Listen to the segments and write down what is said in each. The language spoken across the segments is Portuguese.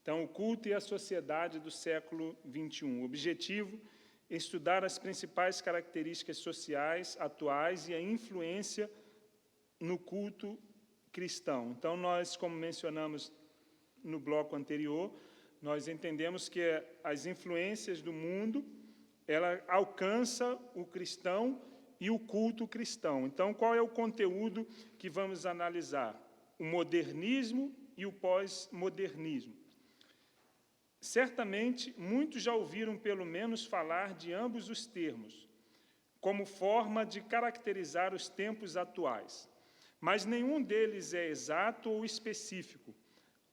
Então, o culto e a sociedade do século XXI. O objetivo é estudar as principais características sociais atuais e a influência no culto cristão. Então, nós, como mencionamos no bloco anterior, nós entendemos que as influências do mundo, ela alcança o cristão e o culto cristão. Então, qual é o conteúdo que vamos analisar? O modernismo e o pós-modernismo. Certamente, muitos já ouviram pelo menos falar de ambos os termos, como forma de caracterizar os tempos atuais. Mas nenhum deles é exato ou específico.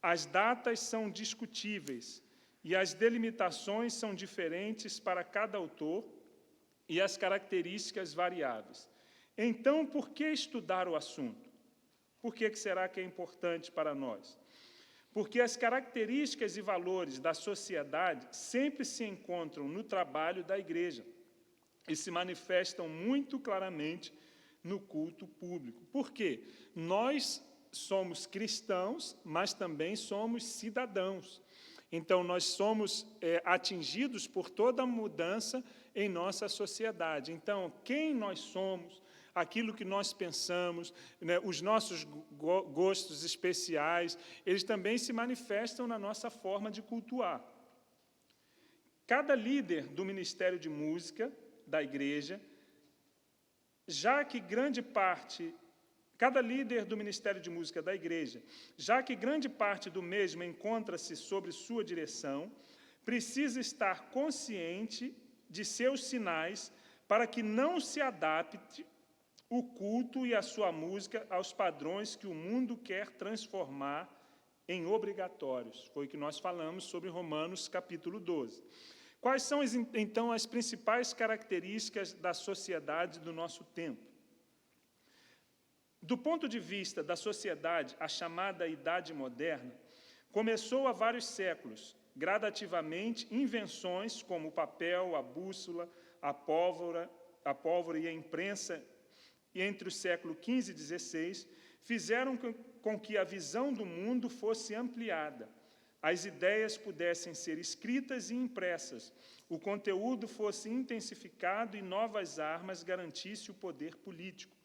As datas são discutíveis e as delimitações são diferentes para cada autor e as características variáveis. Então, por que estudar o assunto? Por que será que é importante para nós? Porque as características e valores da sociedade sempre se encontram no trabalho da igreja e se manifestam muito claramente no culto público. Por quê? Nós somos cristãos, mas também somos cidadãos. Então, nós somos atingidos por toda a mudança em nossa sociedade. Então, quem nós somos, aquilo que nós pensamos, né, os nossos gostos especiais, eles também se manifestam na nossa forma de cultuar. Cada líder do Ministério de Música da igreja, cada líder do Ministério de Música da igreja, já que grande parte do mesmo encontra-se sob sua direção, precisa estar consciente de seus sinais para que não se adapte o culto e a sua música aos padrões que o mundo quer transformar em obrigatórios. Foi o que nós falamos sobre Romanos, capítulo 12. Quais são, então, as principais características da sociedade do nosso tempo? Do ponto de vista da sociedade, a chamada Idade Moderna começou há vários séculos, gradativamente, invenções como o papel, a bússola, a pólvora e a imprensa, entre o século XV e XVI, fizeram com que a visão do mundo fosse ampliada, as ideias pudessem ser escritas e impressas, o conteúdo fosse intensificado e novas armas garantissem o poder político.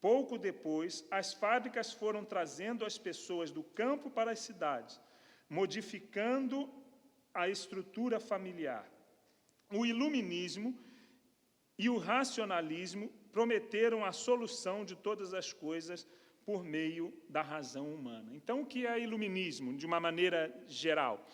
Pouco depois, as fábricas foram trazendo as pessoas do campo para as cidades, modificando a estrutura familiar. O iluminismo e o racionalismo prometeram a solução de todas as coisas por meio da razão humana. Então, o que é iluminismo, de uma maneira geral?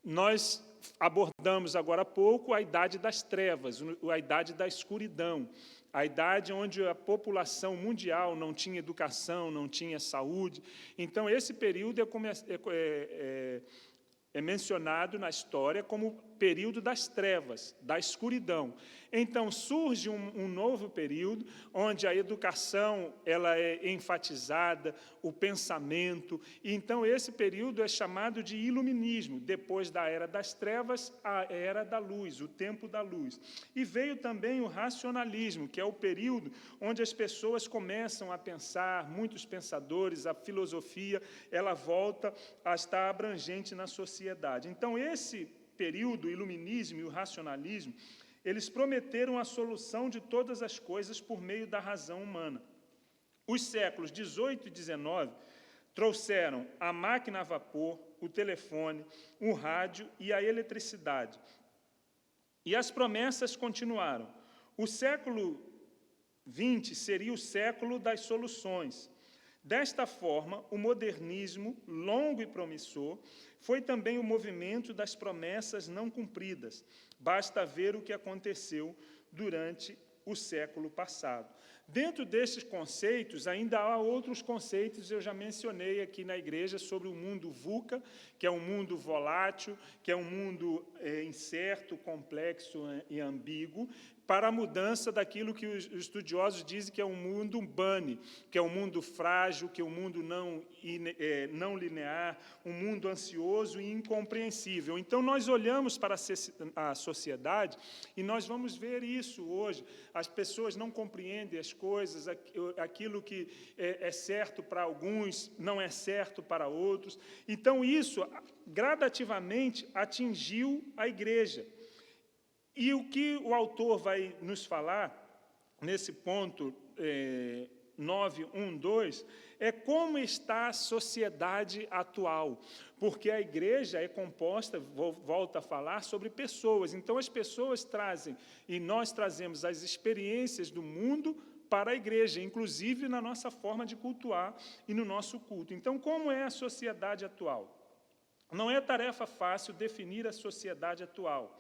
Nós abordamos agora há pouco a idade das trevas, a idade da escuridão, a idade onde a população mundial não tinha educação, não tinha saúde. Então, esse período é mencionado na história como período das trevas, da escuridão. Então, surge um novo período, onde a educação ela é enfatizada, o pensamento. E, então, esse período é chamado de iluminismo, depois da Era das Trevas, a Era da Luz, o tempo da luz. E veio também o racionalismo, que é o período onde as pessoas começam a pensar, muitos pensadores, a filosofia, ela volta a estar abrangente na sociedade. Então, esse período, o iluminismo e o racionalismo, eles prometeram a solução de todas as coisas por meio da razão humana. Os séculos 18 e 19 trouxeram a máquina a vapor, o telefone, o rádio e a eletricidade. E as promessas continuaram. O século XX seria o século das soluções. Desta forma, o modernismo, longo e promissor, foi também o movimento das promessas não cumpridas. Basta ver o que aconteceu durante o século passado. Dentro desses conceitos, ainda há outros conceitos, eu já mencionei aqui na igreja, sobre o mundo VUCA, que é um mundo volátil, que é um mundo incerto, complexo e ambíguo, para a mudança daquilo que os estudiosos dizem que é um mundo bunny, que é um mundo frágil, que é um mundo não linear, um mundo ansioso e incompreensível. Então, nós olhamos para a sociedade e nós vamos ver isso hoje. As pessoas não compreendem as coisas, aquilo que é certo para alguns não é certo para outros. Então, isso gradativamente atingiu a igreja. E o que o autor vai nos falar, nesse ponto 9.1.2, é como está a sociedade atual, porque a igreja é composta, volto a falar, sobre pessoas. Então, as pessoas trazem, e nós trazemos as experiências do mundo para a igreja, inclusive na nossa forma de cultuar e no nosso culto. Então, como é a sociedade atual? Não é tarefa fácil definir a sociedade atual,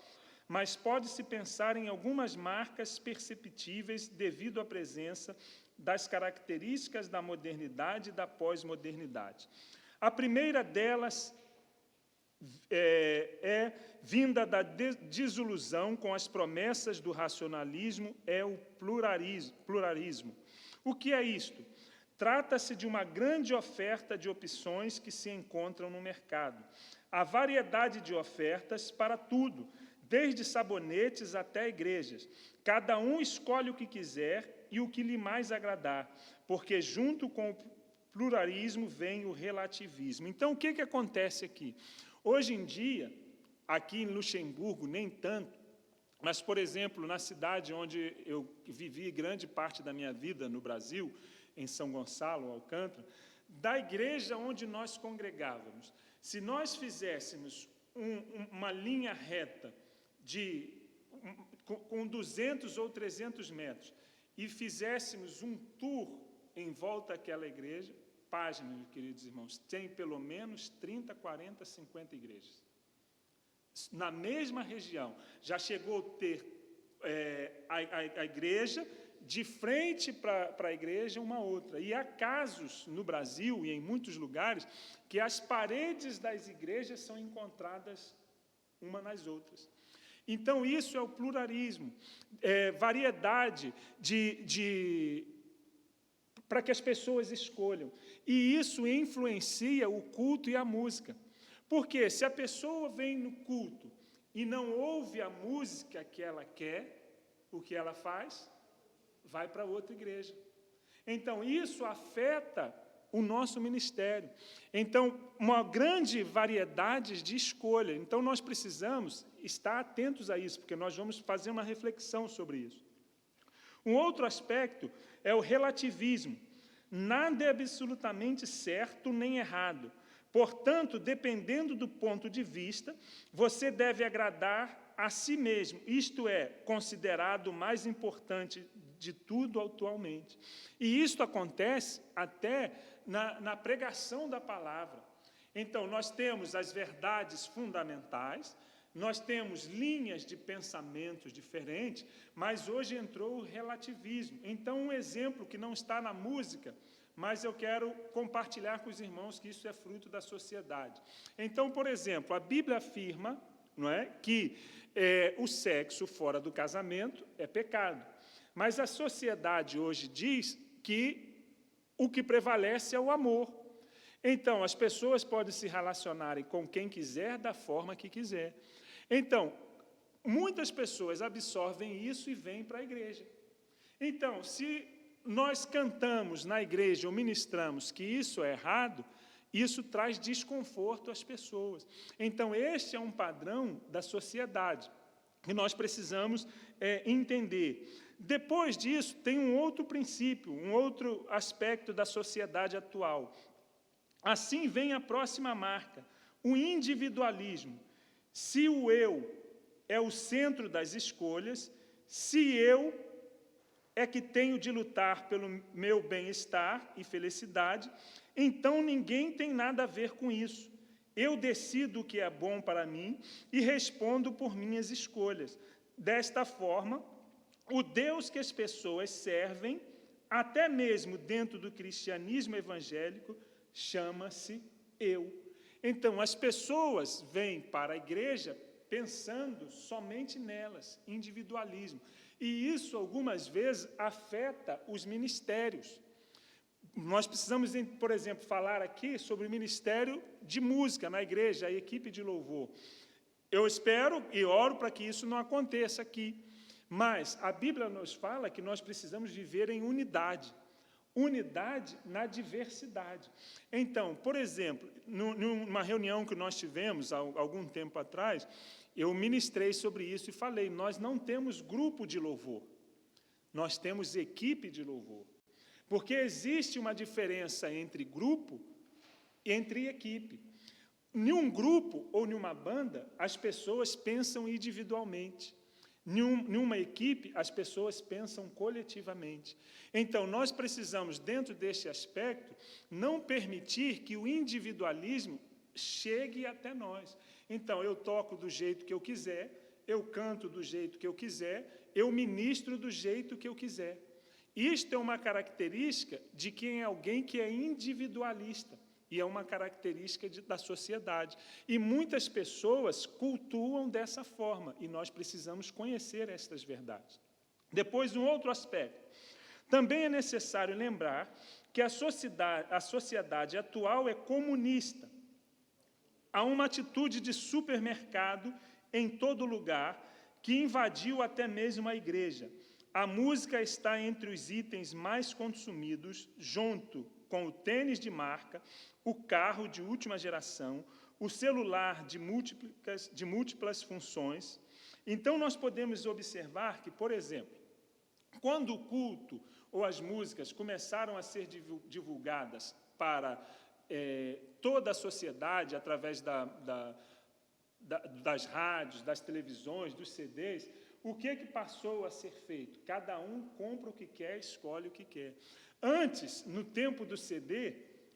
mas pode-se pensar em algumas marcas perceptíveis devido à presença das características da modernidade e da pós-modernidade. A primeira delas vinda da desilusão com as promessas do racionalismo, é o pluralismo. O que é isto? Trata-se de uma grande oferta de opções que se encontram no mercado. Há variedade de ofertas para tudo, desde sabonetes até igrejas. Cada um escolhe o que quiser e o que lhe mais agradar, porque junto com o pluralismo vem o relativismo. Então, o que acontece aqui? Hoje em dia, aqui em Luxemburgo, nem tanto, mas, por exemplo, na cidade onde eu vivi grande parte da minha vida, no Brasil, em São Gonçalo, Alcântara, da igreja onde nós congregávamos, se nós fizéssemos uma linha reta com 200 ou 300 metros e fizéssemos um tour em volta daquela igreja, páginas, queridos irmãos, tem pelo menos 30, 40, 50 igrejas. Na mesma região, já chegou a ter a igreja, de frente para a igreja, uma outra. E há casos no Brasil e em muitos lugares que as paredes das igrejas são encontradas uma nas outras. Então, isso é o pluralismo, variedade para que as pessoas escolham. E isso influencia o culto e a música. Porque se a pessoa vem no culto e não ouve a música que ela quer, o que ela faz? Vai para outra igreja. Então, isso afeta o nosso ministério. Então, uma grande variedade de escolha. Então, nós precisamos estar atentos a isso, porque nós vamos fazer uma reflexão sobre isso. Um outro aspecto é o relativismo. Nada é absolutamente certo nem errado. Portanto, dependendo do ponto de vista, você deve agradar a si mesmo. Isto é considerado o mais importante de tudo atualmente. E isto acontece até na pregação da palavra. Então, nós temos as verdades fundamentais, nós temos linhas de pensamentos diferentes, mas hoje entrou o relativismo. Então, um exemplo que não está na música, mas eu quero compartilhar com os irmãos que isso é fruto da sociedade. Então, por exemplo, a Bíblia afirma, não é, que o sexo fora do casamento é pecado. Mas a sociedade hoje diz que o que prevalece é o amor. Então, as pessoas podem se relacionarem com quem quiser, da forma que quiser. Então, muitas pessoas absorvem isso e vêm para a igreja. Então, se nós cantamos na igreja ou ministramos que isso é errado, isso traz desconforto às pessoas. Então, este é um padrão da sociedade que nós precisamos entender. Depois disso, tem um outro princípio, um outro aspecto da sociedade atual. Assim vem a próxima marca, o individualismo. Se o eu é o centro das escolhas, se eu é que tenho de lutar pelo meu bem-estar e felicidade, então ninguém tem nada a ver com isso. Eu decido o que é bom para mim e respondo por minhas escolhas. Desta forma, o Deus que as pessoas servem, até mesmo dentro do cristianismo evangélico, chama-se eu. Então, as pessoas vêm para a igreja pensando somente nelas, individualismo. E isso, algumas vezes, afeta os ministérios. Nós precisamos, por exemplo, falar aqui sobre o ministério de música na igreja, a equipe de louvor. Eu espero e oro para que isso não aconteça aqui. Mas a Bíblia nos fala que nós precisamos viver em unidade. Unidade na diversidade. Então, por exemplo, numa reunião que nós tivemos há algum tempo atrás, eu ministrei sobre isso e falei, nós não temos grupo de louvor, nós temos equipe de louvor. Porque existe uma diferença entre grupo e entre equipe. Em um grupo ou em uma banda, as pessoas pensam individualmente. Em uma equipe, as pessoas pensam coletivamente. Então, nós precisamos, dentro deste aspecto, não permitir que o individualismo chegue até nós. Então, eu toco do jeito que eu quiser, eu canto do jeito que eu quiser, eu ministro do jeito que eu quiser. Isto é uma característica de quem é alguém que é individualista, e é uma característica da sociedade. E muitas pessoas cultuam dessa forma, e nós precisamos conhecer estas verdades. Depois, um outro aspecto. Também é necessário lembrar que a sociedade atual é comunista. Há uma atitude de supermercado em todo lugar que invadiu até mesmo a igreja. A música está entre os itens mais consumidos, junto com o tênis de marca, o carro de última geração, o celular de múltiplas funções. Então, nós podemos observar que, por exemplo, quando o culto ou as músicas começaram a ser divulgadas para toda a sociedade, através das rádios, das televisões, dos CDs, o que passou a ser feito? Cada um compra o que quer, escolhe o que quer. Antes, no tempo do CD,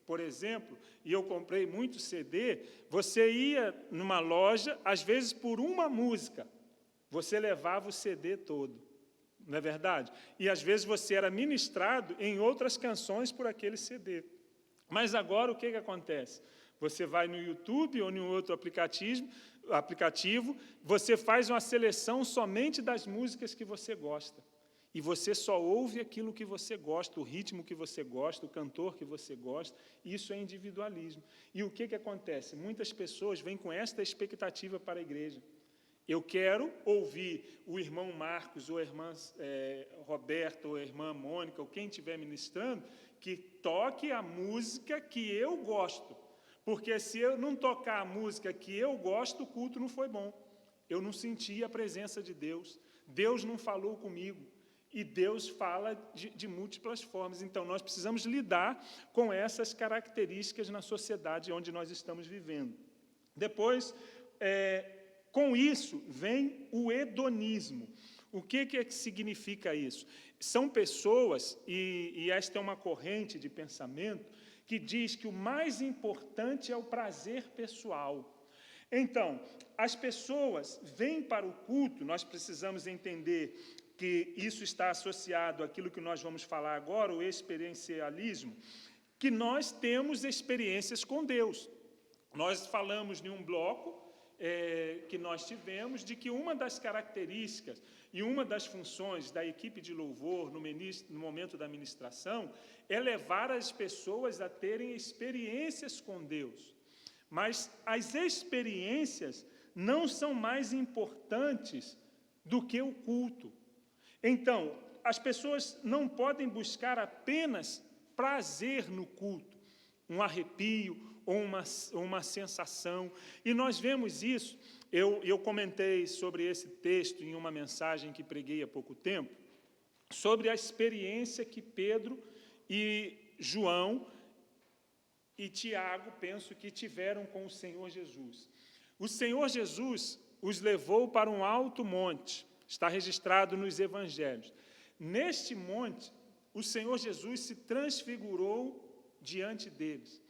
por exemplo, e eu comprei muito CD, você ia numa loja, às vezes por uma música, você levava o CD todo, não é verdade? E às vezes você era ministrado em outras canções por aquele CD. Mas agora o que acontece? Você vai no YouTube ou em outro aplicativo, você faz uma seleção somente das músicas que você gosta. E você só ouve aquilo que você gosta, o ritmo que você gosta, o cantor que você gosta. Isso é individualismo. E o que acontece? Muitas pessoas vêm com esta expectativa para a igreja. Eu quero ouvir o irmão Marcos, ou a irmã Roberta, ou a irmã Mônica, ou quem estiver ministrando, que toque a música que eu gosto. Porque se eu não tocar a música que eu gosto, o culto não foi bom. Eu não senti a presença de Deus. Deus não falou comigo. E Deus fala de múltiplas formas. Então, nós precisamos lidar com essas características na sociedade onde nós estamos vivendo. Depois, com isso, vem o hedonismo. O que significa isso? São pessoas, e esta é uma corrente de pensamento, que diz que o mais importante é o prazer pessoal. Então, as pessoas vêm para o culto, nós precisamos entender que isso está associado àquilo que nós vamos falar agora, o experiencialismo, que nós temos experiências com Deus. Nós falamos em um bloco que nós tivemos de que uma das características e uma das funções da equipe de louvor no momento da ministração é levar as pessoas a terem experiências com Deus. Mas as experiências não são mais importantes do que o culto. Então, as pessoas não podem buscar apenas prazer no culto, um arrepio ou uma sensação. E nós vemos isso. Eu comentei sobre esse texto em uma mensagem que preguei há pouco tempo, sobre a experiência que Pedro e João e Tiago, penso que tiveram com o Senhor Jesus. O Senhor Jesus os levou para um alto monte, está registrado nos evangelhos. Neste monte, o Senhor Jesus se transfigurou diante deles.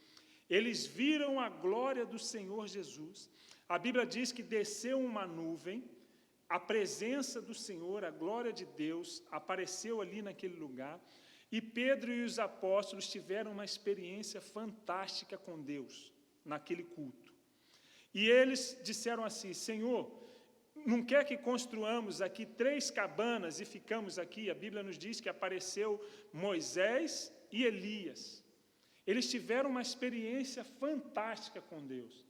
Eles viram a glória do Senhor Jesus. A Bíblia diz que desceu uma nuvem, a presença do Senhor, a glória de Deus, apareceu ali naquele lugar, e Pedro e os apóstolos tiveram uma experiência fantástica com Deus, naquele culto. E eles disseram assim: Senhor, não quer que construamos aqui 3 cabanas e ficamos aqui. A Bíblia nos diz que apareceu Moisés e Elias. Eles tiveram uma experiência fantástica com Deus.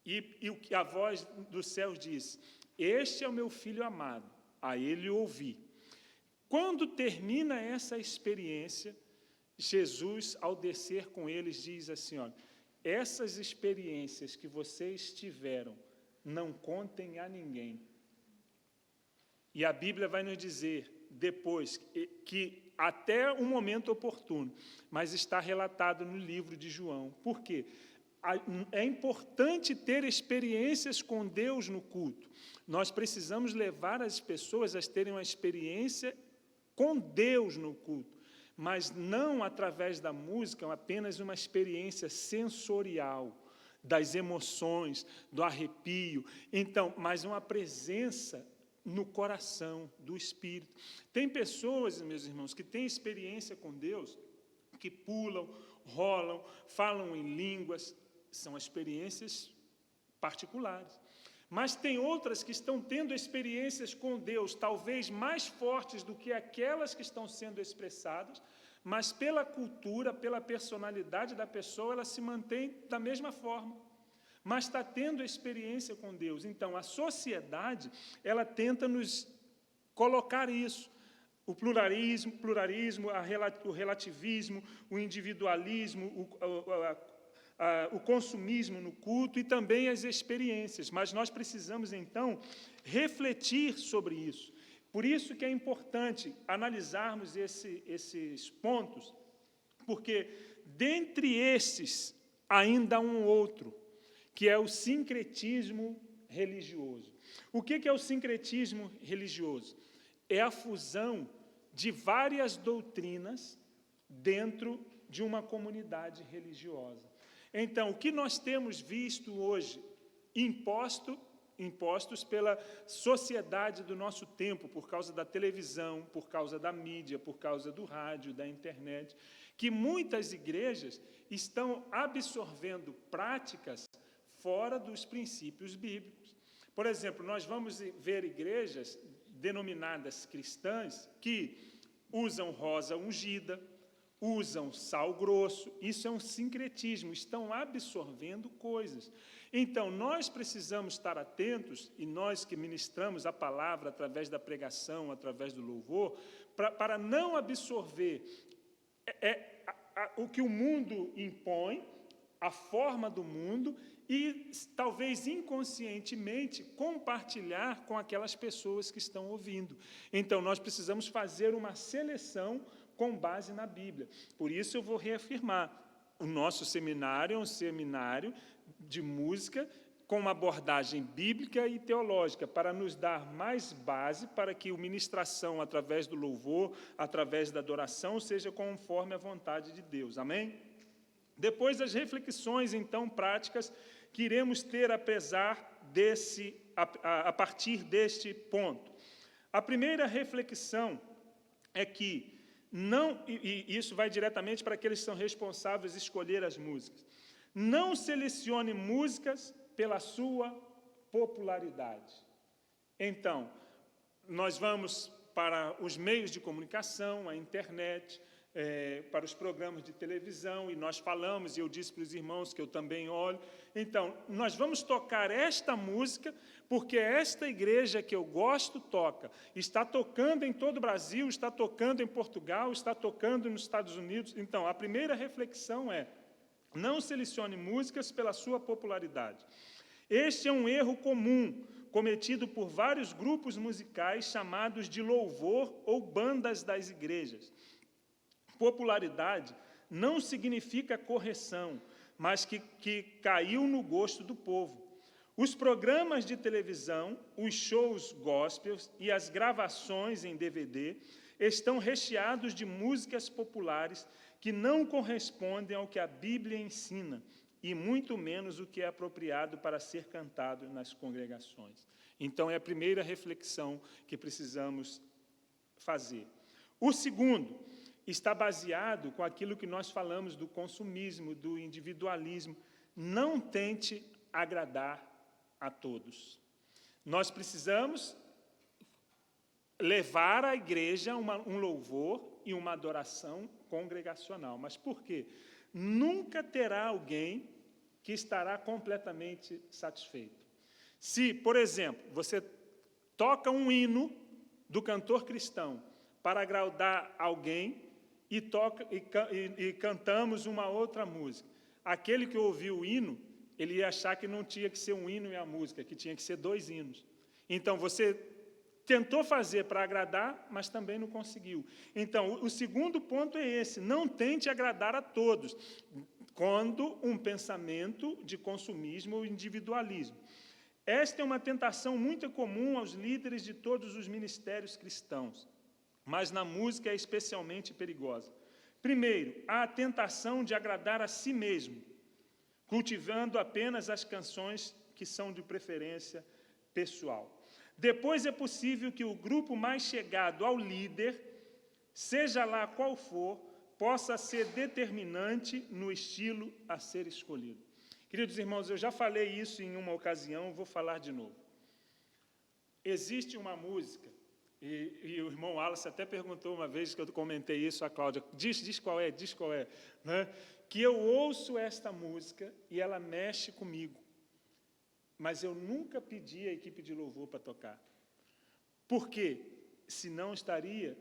E o que a voz dos céus diz: este é o meu filho amado, a ele ouvi. Quando termina essa experiência, Jesus, ao descer com eles, diz assim, olha, essas experiências que vocês tiveram, não contem a ninguém. E a Bíblia vai nos dizer, depois, que até um momento oportuno, mas está relatado no livro de João. Por quê? É importante ter experiências com Deus no culto. Nós precisamos levar as pessoas a terem uma experiência com Deus no culto, mas não através da música, apenas uma experiência sensorial, das emoções, do arrepio. Então, mas uma presença no coração do Espírito. Tem pessoas, meus irmãos, que têm experiência com Deus, que pulam, rolam, falam em línguas. São experiências particulares. Mas tem outras que estão tendo experiências com Deus, talvez mais fortes do que aquelas que estão sendo expressadas, mas pela cultura, pela personalidade da pessoa, ela se mantém da mesma forma. Mas está tendo experiência com Deus. Então, a sociedade, ela tenta nos colocar isso. O pluralismo, o relativismo, o individualismo, o consumismo no culto e também as experiências. Mas nós precisamos, então, refletir sobre isso. Por isso que é importante analisarmos esses pontos, porque dentre esses ainda há um outro, que é o sincretismo religioso. O que é o sincretismo religioso? É a fusão de várias doutrinas dentro de uma comunidade religiosa. Então, o que nós temos visto hoje, impostos pela sociedade do nosso tempo, por causa da televisão, por causa da mídia, por causa do rádio, da internet, que muitas igrejas estão absorvendo práticas fora dos princípios bíblicos. Por exemplo, nós vamos ver igrejas denominadas cristãs que usam rosa ungida, usam sal grosso. Isso é um sincretismo, estão absorvendo coisas. Então, nós precisamos estar atentos, e nós que ministramos a palavra através da pregação, através do louvor, para não absorver o que o mundo impõe, a forma do mundo, e talvez inconscientemente compartilhar com aquelas pessoas que estão ouvindo. Então, nós precisamos fazer uma seleção com base na Bíblia. Por isso eu vou reafirmar, o nosso seminário é um seminário de música com uma abordagem bíblica e teológica, para nos dar mais base para que a ministração, através do louvor, através da adoração, seja conforme a vontade de Deus. Amém? Depois, as reflexões, então, práticas que iremos ter a partir deste ponto. A primeira reflexão é que e isso vai diretamente para aqueles que são responsáveis de escolher as músicas. Não selecione músicas pela sua popularidade. Então, nós vamos para os meios de comunicação, a internet, para os programas de televisão, e nós falamos, e eu disse para os irmãos que eu também olho. Então, nós vamos tocar esta música, porque esta igreja que eu gosto toca. Está tocando em todo o Brasil, está tocando em Portugal, está tocando nos Estados Unidos. Então, a primeira reflexão é: não selecione músicas pela sua popularidade. Este é um erro comum, cometido por vários grupos musicais chamados de louvor ou bandas das igrejas. Popularidade não significa correção, mas que caiu no gosto do povo. Os programas de televisão, os shows gospels e as gravações em DVD estão recheados de músicas populares que não correspondem ao que a Bíblia ensina, e muito menos o que é apropriado para ser cantado nas congregações. Então, é a primeira reflexão que precisamos fazer. O segundo está baseado com aquilo que nós falamos do consumismo, do individualismo. Não tente agradar a todos. Nós precisamos levar à igreja um louvor e uma adoração congregacional. Mas por quê? Nunca terá alguém que estará completamente satisfeito. Se, por exemplo, você toca um hino do cantor cristão para agradar alguém e cantamos uma outra música, aquele que ouviu o hino, ele ia achar que não tinha que ser um hino e a música, que tinha que ser 2 hinos. Então, você tentou fazer para agradar, mas também não conseguiu. Então, o segundo ponto é esse: não tente agradar a todos, quando um pensamento de consumismo ou individualismo. Esta é uma tentação muito comum aos líderes de todos os ministérios cristãos, mas na música é especialmente perigosa. Primeiro, há a tentação de agradar a si mesmo, cultivando apenas as canções que são de preferência pessoal. Depois é possível que o grupo mais chegado ao líder, seja lá qual for, possa ser determinante no estilo a ser escolhido. Queridos irmãos, eu já falei isso em uma ocasião, vou falar de novo. Existe uma música, e o irmão Wallace até perguntou uma vez que eu comentei isso a Cláudia, diz qual é, né? Que eu ouço esta música e ela mexe comigo, mas eu nunca pedi a equipe de louvor para tocar. Por quê? Senão estaria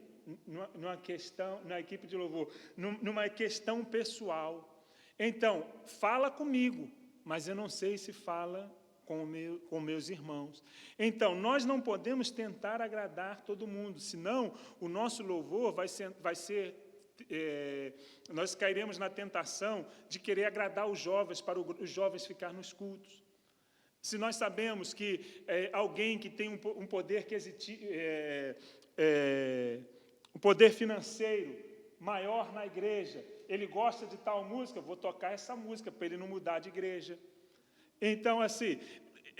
numa questão, na equipe de louvor, numa questão pessoal. Então, fala comigo, mas eu não sei se fala com meus irmãos. Então, nós não podemos tentar agradar todo mundo, senão o nosso louvor nós cairemos na tentação de querer agradar os jovens, para os jovens ficar nos cultos. Se nós sabemos que alguém que tem um poder um poder financeiro maior na igreja, ele gosta de tal música, vou tocar essa música para ele não mudar de igreja. Então, assim,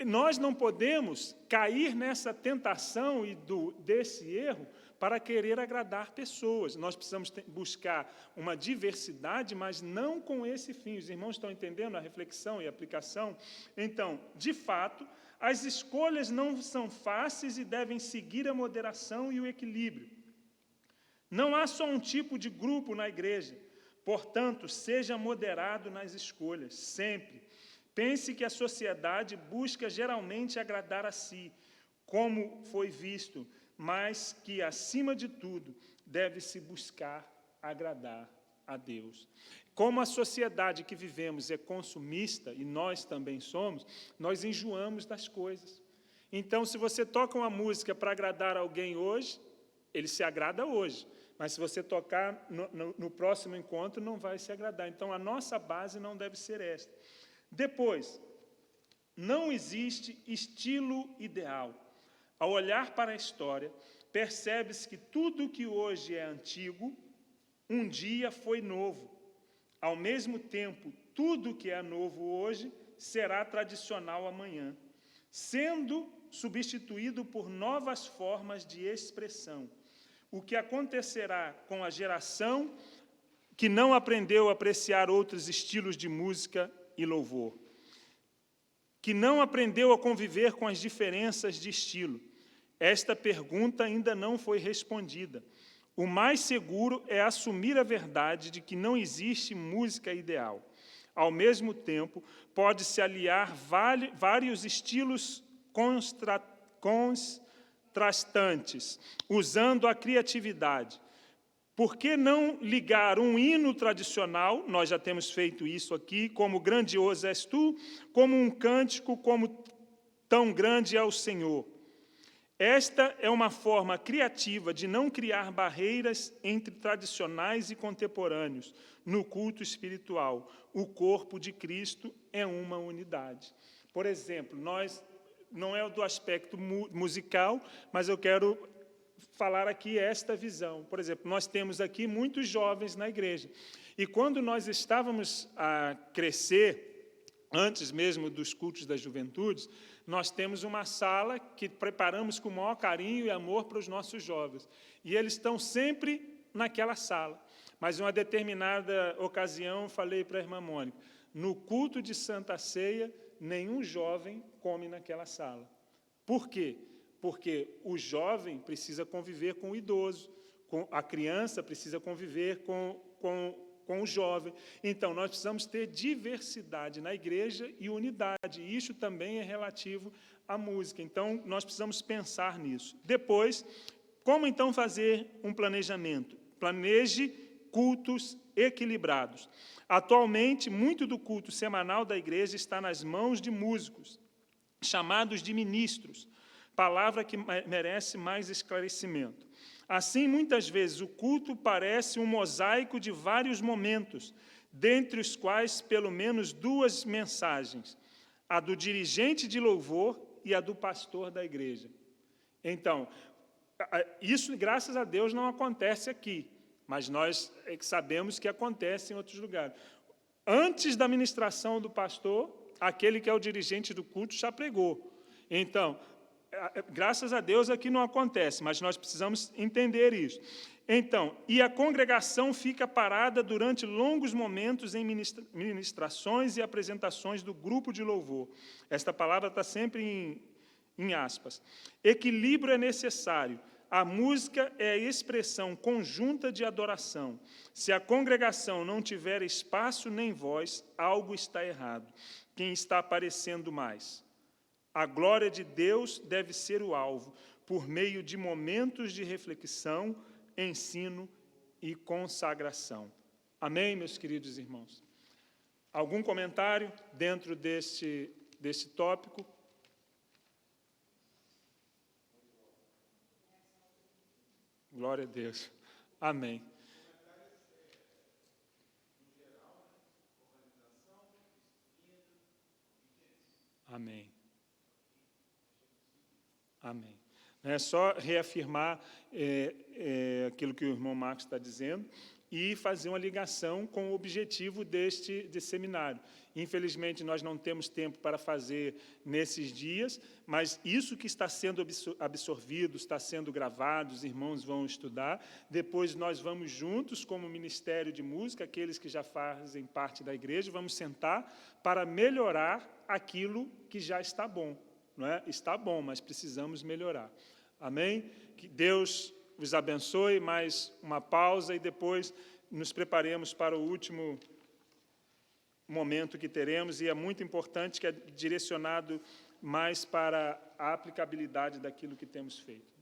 nós não podemos cair nessa tentação e desse erro para querer agradar pessoas. Nós precisamos buscar uma diversidade, mas não com esse fim. Os irmãos estão entendendo a reflexão e a aplicação? Então, de fato, as escolhas não são fáceis e devem seguir a moderação e o equilíbrio. Não há só um tipo de grupo na igreja. Portanto, seja moderado nas escolhas, sempre. Pense que a sociedade busca geralmente agradar a si, como foi visto, mas que, acima de tudo, deve-se buscar agradar a Deus. Como a sociedade que vivemos é consumista, e nós também somos, nós enjoamos das coisas. Então, se você toca uma música para agradar alguém hoje, ele se agrada hoje, mas se você tocar no próximo encontro, não vai se agradar. Então, a nossa base não deve ser esta. Depois, não existe estilo ideal. Ao olhar para a história, percebe-se que tudo que hoje é antigo, um dia foi novo. Ao mesmo tempo, tudo que é novo hoje será tradicional amanhã, sendo substituído por novas formas de expressão. O que acontecerá com a geração que não aprendeu a apreciar outros estilos de música e louvor, que não aprendeu a conviver com as diferenças de estilo? Esta pergunta ainda não foi respondida. O mais seguro é assumir a verdade de que não existe música ideal. Ao mesmo tempo, pode-se aliar vários estilos contrastantes, usando a criatividade. Por que não ligar um hino tradicional, nós já temos feito isso aqui, como grandioso és tu, como um cântico, como tão grande é o Senhor? Esta é uma forma criativa de não criar barreiras entre tradicionais e contemporâneos no culto espiritual. O corpo de Cristo é uma unidade. Por exemplo, não é do aspecto musical, mas eu quero falar aqui esta visão. Por exemplo, nós temos aqui muitos jovens na igreja. E quando nós estávamos a crescer, antes mesmo dos cultos das juventudes, nós temos uma sala que preparamos com o maior carinho e amor para os nossos jovens. E eles estão sempre naquela sala. Mas, em uma determinada ocasião, eu falei para a irmã Mônica, no culto de Santa Ceia, nenhum jovem come naquela sala. Por quê? Porque o jovem precisa conviver com o idoso, a criança precisa conviver com o jovem. Então, nós precisamos ter diversidade na igreja e unidade. E isso também é relativo à música. Então, nós precisamos pensar nisso. Depois, como então fazer um planejamento? Planeje cultos equilibrados. Atualmente, muito do culto semanal da igreja está nas mãos de músicos, chamados de ministros, palavra que merece mais esclarecimento. Assim, muitas vezes, o culto parece um mosaico de vários momentos, dentre os quais, pelo menos, duas mensagens, a do dirigente de louvor e a do pastor da igreja. Então, isso, graças a Deus, não acontece aqui, mas nós sabemos que acontece em outros lugares. Antes da ministração do pastor, aquele que é o dirigente do culto já pregou. Então, graças a Deus aqui não acontece, mas nós precisamos entender isso. Então, e a congregação fica parada durante longos momentos em ministrações e apresentações do grupo de louvor. Esta palavra está sempre em aspas. Equilíbrio é necessário. A música é a expressão conjunta de adoração. Se a congregação não tiver espaço nem voz, algo está errado. Quem está aparecendo mais? A glória de Deus deve ser o alvo, por meio de momentos de reflexão, ensino e consagração. Amém, meus queridos irmãos? Algum comentário dentro deste tópico? Glória a Deus. Amém. Amém. Amém. É só reafirmar aquilo que o irmão Marcos está dizendo e fazer uma ligação com o objetivo deste seminário. Infelizmente, nós não temos tempo para fazer nesses dias, mas isso que está sendo absorvido, está sendo gravado, os irmãos vão estudar. Depois, nós vamos juntos, como Ministério de Música, aqueles que já fazem parte da igreja, vamos sentar para melhorar aquilo que já está bom. Não é? Está bom, mas precisamos melhorar. Amém? Que Deus vos abençoe. Mais uma pausa e depois nos preparemos para o último momento que teremos, e é muito importante que é direcionado mais para a aplicabilidade daquilo que temos feito.